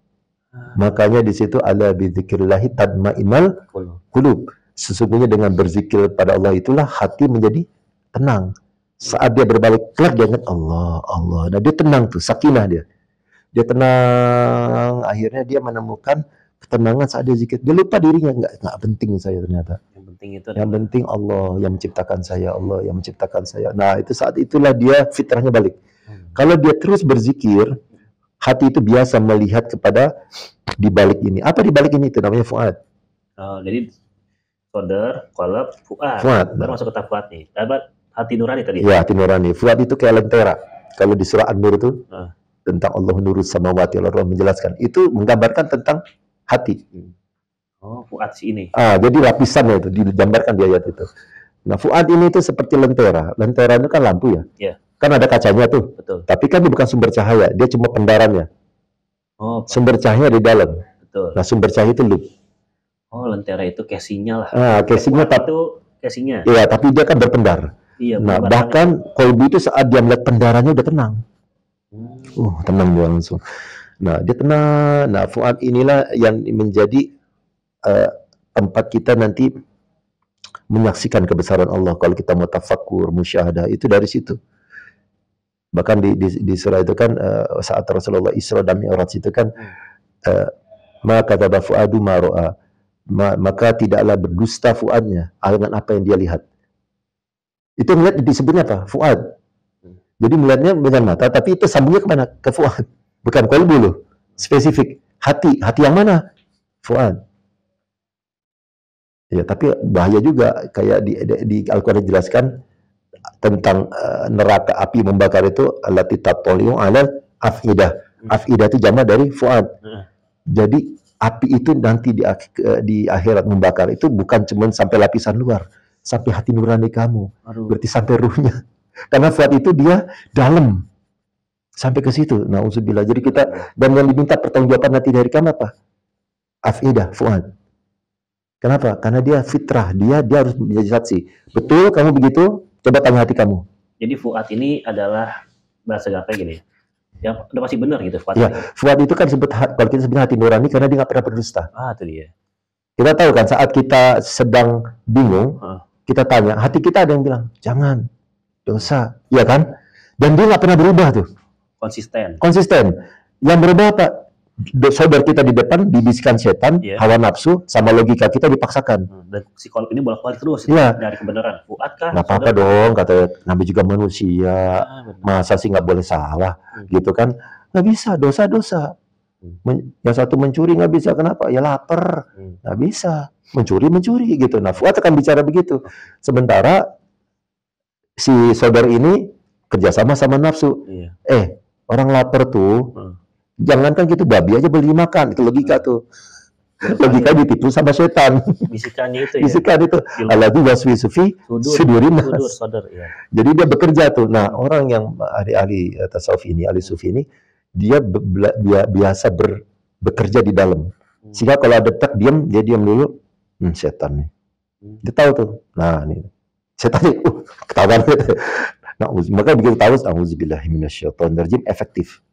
Makanya di situ ala bidzikrillahi tatmainnul qulub. Sesungguhnya dengan berzikir pada Allah itulah hati menjadi tenang. Saat dia berbalik klak dia ingat Allah. Nah dia tenang tuh, sakinah dia. Dia tenang, akhirnya dia menemukan ketenangan saat dia zikir. Dia lupa dirinya, enggak penting saya ternyata. Yang penting Allah yang menciptakan saya, Allah yang menciptakan saya. Nah, itu saat itulah dia fitrahnya balik. Kalau dia terus berzikir, hati itu biasa melihat kepada di balik ini. Apa di balik ini? Itu namanya fuad. Jadi shoulder, qalb, fuad. Baru masuk ke tahap fuad nih. Hati nurani tadi. Ya, hati nurani. Fuad itu kayak lentera. Kalau di surah An-Nur itu tentang Allah nurus samawati wal ardh menjelaskan. Itu menggambarkan tentang hati. Fuad si ini. Jadi lapisannya itu digambarkan di ayat itu. Nah, fuad ini itu seperti lentera. Lentera itu kan lampu ya. Iya. Kan ada kacanya tuh. Betul. Tapi kan dia bukan sumber cahaya, dia cuma pendarannya. Sumber cahaya di dalam. Betul. Nah, sumber cahaya itu loop. Lentera itu casingnya lah. Casingnya itu casingnya. Iya, tapi dia kan berpendar. Iya. Nah, bahkan kolbu itu saat dia melihat pendarannya udah tenang. Tenang dia langsung. Nah, dia tenang. Nah, fuad inilah yang menjadi tempat kita nanti menyaksikan kebesaran Allah. Kalau kita mau tafakkur, musyahadah, itu dari situ. Bahkan di surah itu kan saat Rasulullah Isra dan Mi'raj itu kan maka kadzaba fuadu ma ra'a, maka tidaklah berdusta fuadnya dengan apa yang dia lihat. Itu melihat disebutnya apa? Fuad. Jadi melihatnya dengan mata, tapi itu sambungnya kemana? Ke fuad. Bukan kolbu loh. Spesifik. Hati yang mana? fuad. Ya, tapi bahaya juga kayak di Al-Qur'an dijelaskan tentang neraka api membakar itu allati tattali'u 'ala afidah. Afidah itu jamak dari fuad. Jadi api itu nanti di akhirat membakar itu bukan cuma sampai lapisan luar, sampai hati nurani kamu. Berarti sampai ruhnya. Karena fuad itu dia dalam. Sampai ke situ. Nauzubillah. Jadi kita dan yang diminta pertanggungjawaban nanti dari kamu apa? Afidah, fuad. Kenapa? Karena dia fitrah, dia harus menjadi saksi. Betul kamu begitu? Coba tanya hati kamu. Jadi fuad ini adalah bahasa gampang gini. Yang udah pasti benar gitu fuad. Ya, fuad itu kan kalau kita sebut hati nurani karena dia nggak pernah berdusta. Itu dia. Kita tahu kan saat kita sedang bingung, kita tanya, hati kita ada yang bilang, jangan, dosa, iya kan? Dan dia nggak pernah berubah tuh. Konsisten. Yang berubah apa? Saudara kita di depan dibisikkan setan, hawa nafsu, sama logika kita dipaksakan. Dan psikolog ini bolak-balik terus dari kebenaran. Fuad kah? Nggak apa-apa dong, kata Nabi juga manusia. Masa sih nggak boleh salah, gitu kan? Nggak bisa, dosa-dosa. Yang satu mencuri nggak bisa, kenapa? Ya lapar, nggak bisa. Mencuri gitu. Nah, fuad akan bicara begitu. Sementara si saudara ini kerjasama sama nafsu. Orang lapar tuh. Jangankan gitu, babi aja beli makan, itu logika tuh. Logika ditipu sama setan. Bisikannya itu ya. Bisikan itu. Alladzi waswisu fi sudurin nas. Jadi dia bekerja tuh. Nah, orang yang ahli tasawuf ini, ahli sufi ini, dia biasa bekerja di dalam. Sehingga kalau ada tak diam, dia diam dulu. Setan nih. Dia tahu tuh. Nah, ini. Setan ketahuan. Nah, maka begitu tahu, auzubillahi minasyaitonirrajim, efektif.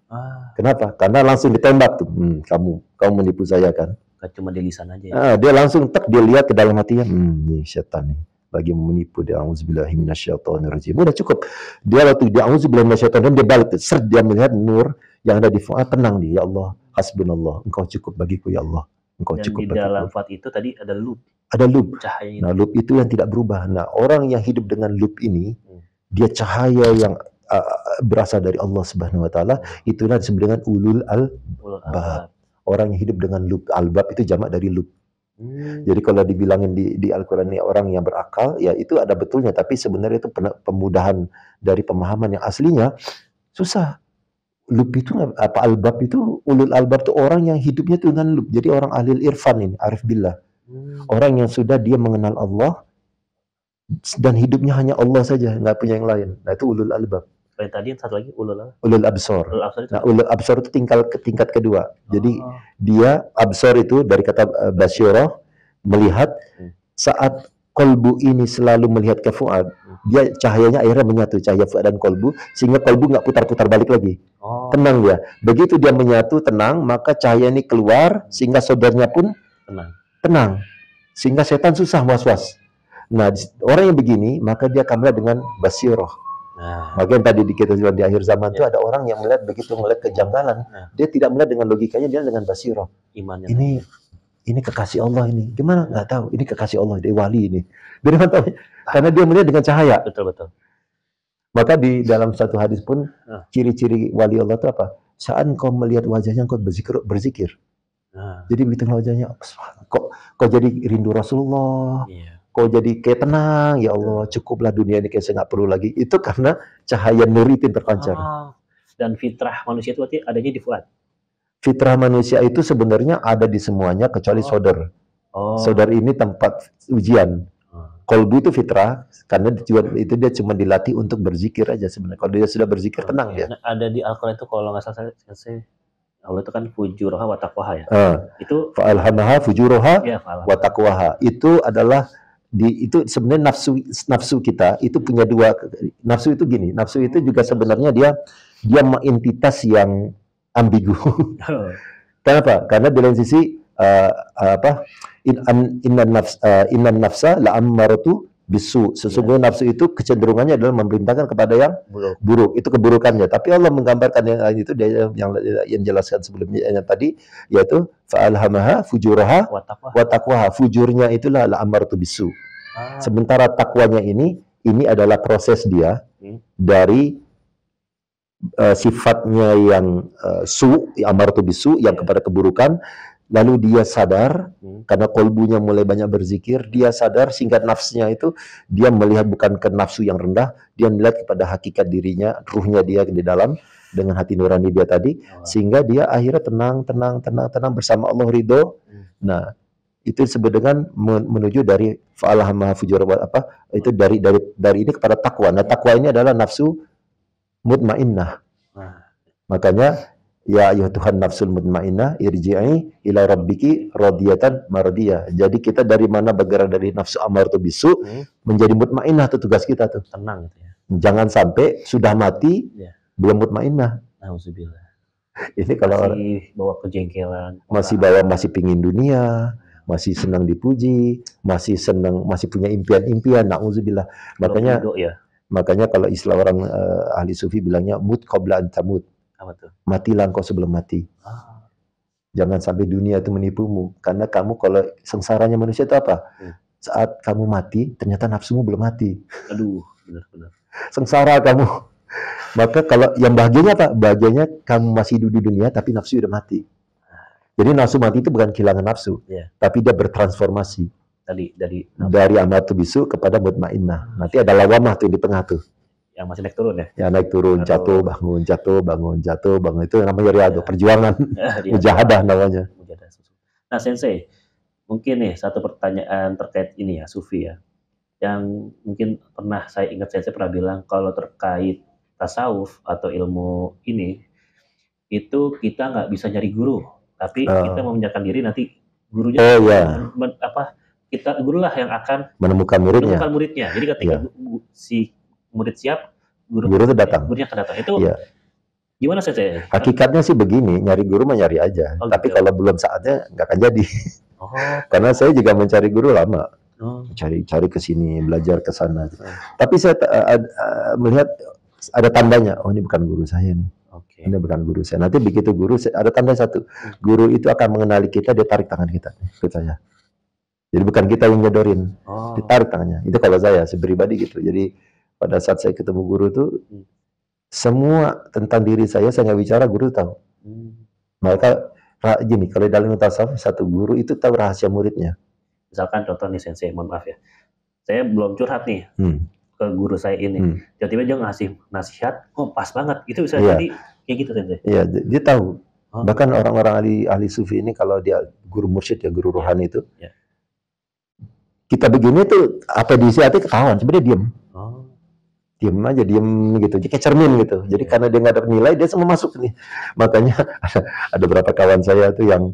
Kenapa? Karena langsung ditembak tuh. Kamu menipu saya kan? Cuma di lisan aja ya. Dia langsung dia lihat ke dalam hatinya, nih setan nih lagi menipu dia. Auzubillahi minasyaitonirrajim. Udah cukup. Dia waktu dia auzubillahi minasyaitonirrajim, dia balik, dia melihat nur yang ada di fuad, tenang dia. Ya Allah, hasbunallah, engkau cukup bagiku ya Allah. Engkau cukup bagiku. Dan di dalam fuad itu tadi ada loop. Ada loop. Cahaya. Nah, loop itu yang tidak berubah. Nah, orang yang hidup dengan loop ini, dia cahaya yang berasal dari Allah Subhanahu wa taala, itulah disebut dengan ulul albab. Orang yang hidup dengan loop, albab itu jamak dari loop. Jadi kalau dibilangin di Al-Qur'an ini orang yang berakal, ya itu ada betulnya, tapi sebenarnya itu pemudahan dari pemahaman yang aslinya susah. Loop itu apa, albab itu, ulul albab itu orang yang hidupnya itu dengan loop. Jadi orang ahli irfan ini, arif billah. Orang yang sudah dia mengenal Allah dan hidupnya hanya Allah saja, nggak punya yang lain. Nah, itu ulul albab. Tadi yang satu lagi ulul absor. Nah, ulul absor itu tingkat kedua. Jadi dia absor itu dari kata basyirah, melihat. Saat kolbu ini selalu melihat ke fuad, dia cahayanya akhirnya menyatu, cahaya fuad dan kolbu, sehingga kolbu nggak putar-putar balik lagi. Tenang dia. Begitu dia menyatu, tenang, maka cahaya ini keluar, sehingga saudaranya pun tenang. Sehingga setan susah was-was. Nah, orang yang begini, maka dia akan melihat dengan basyirah. Maka yang tadi kita di akhir zaman itu ada orang yang melihat begitu, melihat kejanggalan, dia tidak melihat dengan logikanya, dia dengan basyirah. Ini kekasih Allah ini. Gimana? Nggak tahu. Ini kekasih Allah, dia wali ini. Dari mana tahu? Karena dia melihat dengan cahaya. Betul. Maka di dalam satu hadis pun ciri-ciri wali Allah itu apa? Saat kau melihat wajahnya, kau berzikir. Jadi begitu wajahnya, kok jadi rindu Rasulullah. Kau jadi kayak tenang, ya Allah, cukuplah dunia ini, kayak saya nggak perlu lagi. Itu karena cahaya nur itu terpancar. Dan fitrah manusia itu berarti adanya di fuad. Fitrah manusia itu sebenarnya ada di semuanya kecuali saudar. Saudar ini tempat ujian. Kolbu itu fitrah, karena itu dia cuma dilatih untuk berzikir aja sebenarnya. Kalau dia sudah berzikir, tenang dia. Nah, ada di Al-Quran itu kalau nggak salah Allah itu kan fujuroha wa taqwaha ya. Itu fa'alhamaha fujuroha wa taqwaha. Itu adalah itu sebenarnya nafsu kita itu punya dua. Nafsu itu gini, nafsu itu juga sebenarnya dia entitas yang ambigu. Kenapa? Karena di lain sisi innan nafsa la'ammaratu bisu. Sesungguhnya nafsu itu kecenderungannya adalah memerintahkan kepada yang buruk. Itu keburukannya. Tapi Allah menggambarkan yang lain itu, yang jelaskan sebelumnya yang tadi, yaitu fa'alhamaha fujuraha wa taqwaha. Fujurnya itulah la'ammaratu bisu. Sementara takwanya ini adalah proses dia dari sifatnya yang amaratu bisu, yang kepada keburukan, lalu dia sadar, karena kolbunya mulai banyak berzikir, dia sadar singkat nafsnya itu, dia melihat bukan ke nafsu yang rendah, dia melihat kepada hakikat dirinya, ruhnya dia di dalam, dengan hati nurani dia tadi, sehingga dia akhirnya tenang bersama Allah ridho. Nah, itu disebut dengan menuju dari fa'alhamaha fujura itu dari ini kepada takwa. Nah, takwa ini adalah nafsu mutmainnah. Makanya ya ayuh Tuhan nafsul mutmainnah irji'i ila rabbiki radiyatan mardiyah. Jadi kita dari mana bergerak dari nafsu amaratu bisu menjadi mutmainnah, itu tugas kita tuh. Tenang gitu ya. Jangan sampai sudah mati belum mutmainnah. Alhamdulillah. Ini kalau masih bawa kejengkelan, masih pingin dunia, masih senang dipuji, masih punya impian-impian, na'udzubillah. Makanya kalau istilah orang ahli sufi bilangnya mut qabla an tamut. Apa tuh? Matilah engkau sebelum mati. Jangan sampai dunia itu menipumu, karena kamu kalau sengsaranya manusia itu apa? Saat kamu mati, ternyata nafsumu belum mati. Aduh, benar-benar. Sengsara kamu. Maka kalau yang bahagianya apa? Bahagianya kamu masih hidup di dunia, tapi nafsu udah mati. Jadi nafsu mati itu bukan kehilangan nafsu, tapi dia bertransformasi. Dari amaratu bisu kepada mutmainnah. Nanti ada lawamah tuh di tengah tuh. Yang masih naik turun ya? Ya naik turun, jatuh, bangun, jatuh, bangun, jatuh, bangun. Itu namanya riyadhah, perjuangan. Mujahadah namanya. Nah, Sensei, mungkin nih satu pertanyaan terkait ini ya, sufi ya. Yang mungkin pernah saya ingat Sensei pernah bilang kalau terkait tasawuf atau ilmu ini, itu kita nggak bisa nyari guru, tapi kita memenjarakan diri, nanti gurunya kita gurulah yang akan menemukan muridnya. Jadi ketika si murid siap, guru itu datang. Gurunya akan datang. Itu gimana Sensei? Hakikatnya sih begini, nyari guru mah nyari aja. Tapi kalau belum saatnya nggak akan jadi. Karena saya juga mencari guru lama. Cari ke sini, belajar ke sana. Tapi saya melihat ada tandanya, oh ini bukan guru saya nih. Ini bukan guru saya. Nanti begitu guru, ada tanda satu. Guru itu akan mengenali kita, dia tarik tangan kita. Ikut saya. Jadi bukan kita yang nyodorin, ditarik tangannya. Itu kalau saya pribadi gitu. Jadi pada saat saya ketemu guru itu, semua tentang diri saya nggak bicara, guru tahu. Maka gini, kalau dalam tasawuf satu guru itu tahu rahasia muridnya. Misalkan contoh nih Sensei, mohon maaf ya, saya belum curhat nih ke guru saya ini, tiba-tiba dia ngasih nasihat, pas banget, itu bisa jadi kayak gitu Sensei. Iya, dia tahu. Bahkan orang-orang ahli sufi ini kalau dia guru mursyid ya, guru rohani itu, kita begini tuh apa diisi hati ketahuan, sebenarnya diam. Diam aja, diam gitu, jadi kayak cermin gitu. Jadi karena dia nggak ada nilai, dia semua masuk nih. Makanya ada beberapa kawan saya tuh yang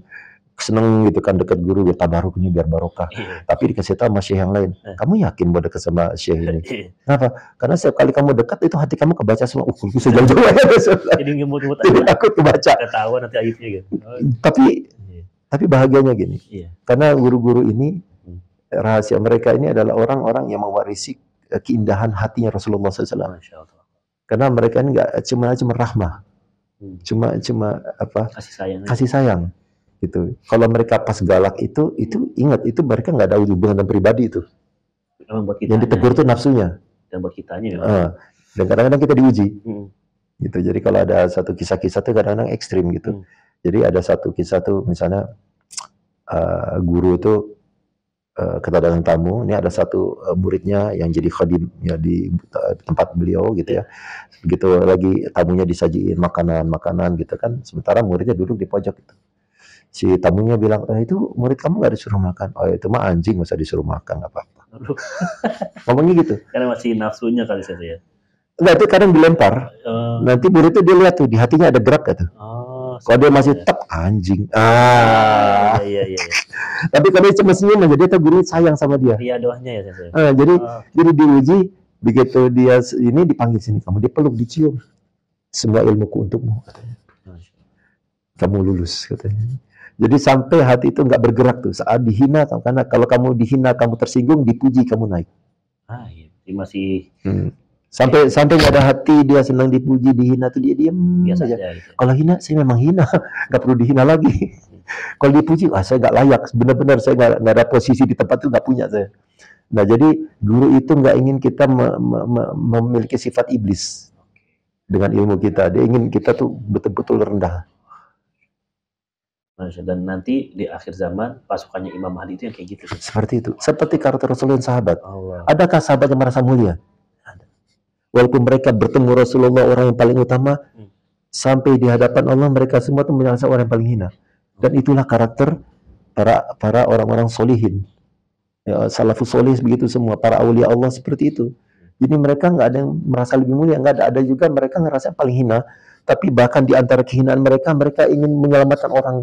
seneng gitu kan dekat guru, biar tabaruk ini, biar barokah. Tapi dikasih tahu sama syekh yang lain, kamu yakin mau dekat sama syekh ini? Kenapa? Karena setiap kali kamu dekat itu hati kamu kebaca semua. Bisa jauh-jauh aja. Jadi ngemut-ngemut aja. Aku kebaca. Ketahuan nanti aibnya gitu. Tapi bahagianya gini, karena guru-guru ini rahasia mereka ini adalah orang-orang yang mewarisi keindahan hatinya Rasulullah SAW. Karena mereka ini nggak cuma rahmah, cuma kasih sayang gitu. Kalau mereka pas galak itu ingat, itu mereka nggak ada hubungan dengan pribadi itu. Yang ditegur tuh nafsunya. Dan buat kitanya. Dan kadang-kadang kita diuji. Gitu. Jadi kalau ada satu kisah-kisah tuh kadang-kadang ekstrim gitu. Jadi ada satu kisah tuh misalnya guru tuh kedatangan tamu, ini ada satu muridnya yang jadi khadim ya di tempat beliau gitu ya. Begitu lagi tamunya disajiin makanan gitu kan, sementara muridnya duduk di pojok itu. Si tamunya bilang, itu murid kamu nggak disuruh makan. Oh itu mah anjing, nggak usah disuruh makan, nggak apa-apa. Ngomongnya gitu. Karena masih nafsunya kali saya ya. Enggak, itu kadang dilempar. Nanti muridnya dia lihat tuh di hatinya ada gerak gitu. Kalau dia masih tetap anjing. Iya. Tapi kalau dia cuma senyum aja, dia tahu guru sayang sama dia. Iya, doanya ya saya. Jadi diuji, begitu dia ini dipanggil sini, kamu dipeluk, dicium. Semua ilmuku untukmu, katanya. Kamu lulus, katanya. Jadi sampai hati itu nggak bergerak tuh saat dihina, karena kalau kamu dihina, kamu tersinggung, dipuji, kamu naik. Iya. Dia masih sampai nggak ada hati, dia senang dipuji, dihina tuh dia diam aja. Gitu. Kalau hina, saya memang hina, nggak perlu dihina lagi. Kalau dipuji, saya nggak layak, benar-benar saya nggak ada posisi di tempat itu, nggak punya saya. Nah jadi guru itu nggak ingin kita memiliki sifat iblis dengan ilmu kita, dia ingin kita tuh betul-betul rendah. Dan nanti di akhir zaman pasukannya Imam Mahdi itu yang kayak gitu. Seperti itu. Seperti karakter Rasulullah dan sahabat. Allah. Adakah sahabat yang merasa mulia? Ada. Walaupun mereka bertemu Rasulullah orang yang paling utama, sampai di hadapan Allah mereka semua itu merasa orang yang paling hina. Dan itulah karakter para orang-orang solihin. Ya, salafus solih begitu semua. Para aulia Allah seperti itu. Jadi mereka nggak ada yang merasa lebih mulia, nggak ada. Ada juga mereka ngerasa paling hina. Tapi bahkan di antara kehinaan mereka, mereka ingin menyelamatkan orang.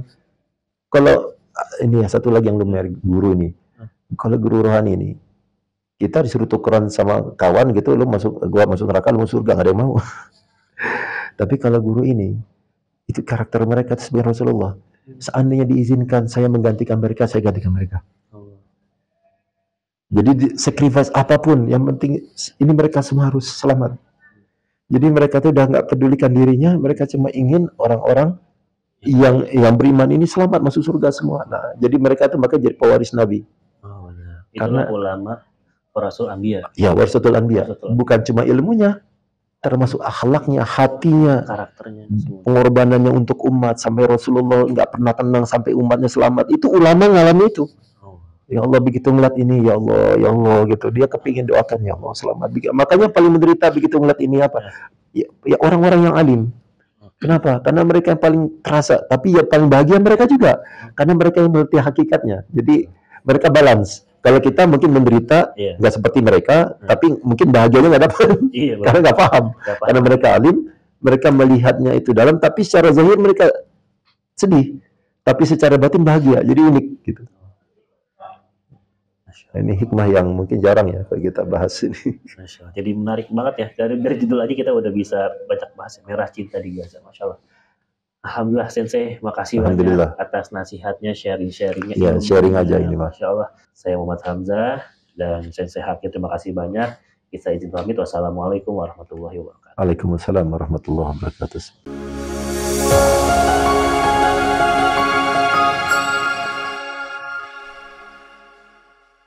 Kalau ini ya satu lagi yang lumayan guru ini. Kalau guru rohani ini, kita disuruh tukeran sama kawan gitu, gua masuk neraka, lu masuk surga, nggak ada yang mau. Tapi kalau guru ini, itu karakter mereka sebagai Rasulullah. Seandainya diizinkan saya menggantikan mereka, saya gantikan mereka. Jadi sacrifice apapun, yang penting ini mereka semua harus selamat. Jadi mereka tuh udah nggak pedulikan dirinya, mereka cuma ingin orang-orang yang beriman ini selamat masuk surga semua. Nah, jadi mereka itu maka jadi pewaris Nabi. Oh, nah. Karena ulama warasul anbiya. Ya, warasul anbiya. Bukan cuma ilmunya, termasuk akhlaknya, hatinya, karakternya, pengorbanannya untuk umat sampai Rasulullah nggak pernah tenang sampai umatnya selamat. Itu ulama ngalami itu. Ya Allah, begitu ngeliat ini, ya Allah gitu. Dia kepingin doakan, ya Allah selamat. Makanya paling menderita begitu ngeliat ini apa? Ya orang-orang yang alim. Kenapa? Karena mereka yang paling terasa, tapi yang paling bahagia mereka juga. Karena mereka yang mengerti hakikatnya. Jadi mereka balance. Kalau kita mungkin menderita, nggak seperti mereka, tapi mungkin bahagianya nggak dapat. Karena nggak paham. Karena mereka alim, mereka melihatnya itu dalam, tapi secara zahir mereka sedih. Tapi secara batin bahagia. Jadi unik gitu. Ini hikmah yang mungkin jarang ya kalau kita bahas ini. Jadi menarik banget ya. Dari judul aja kita udah bisa banyak bahas Merah Cinta di Gaza. Masya Allah. Alhamdulillah Sensei, makasih banyak atas nasihatnya, sharing-sharingnya. Ya, sharing aja ini Mas. Masya Allah. Saya Muhammad Hamzah dan Sensei Hakim, terima kasih banyak. Kita izin pamit. Wassalamualaikum warahmatullahi wabarakatuh. Waalaikumsalam warahmatullahi wabarakatuh.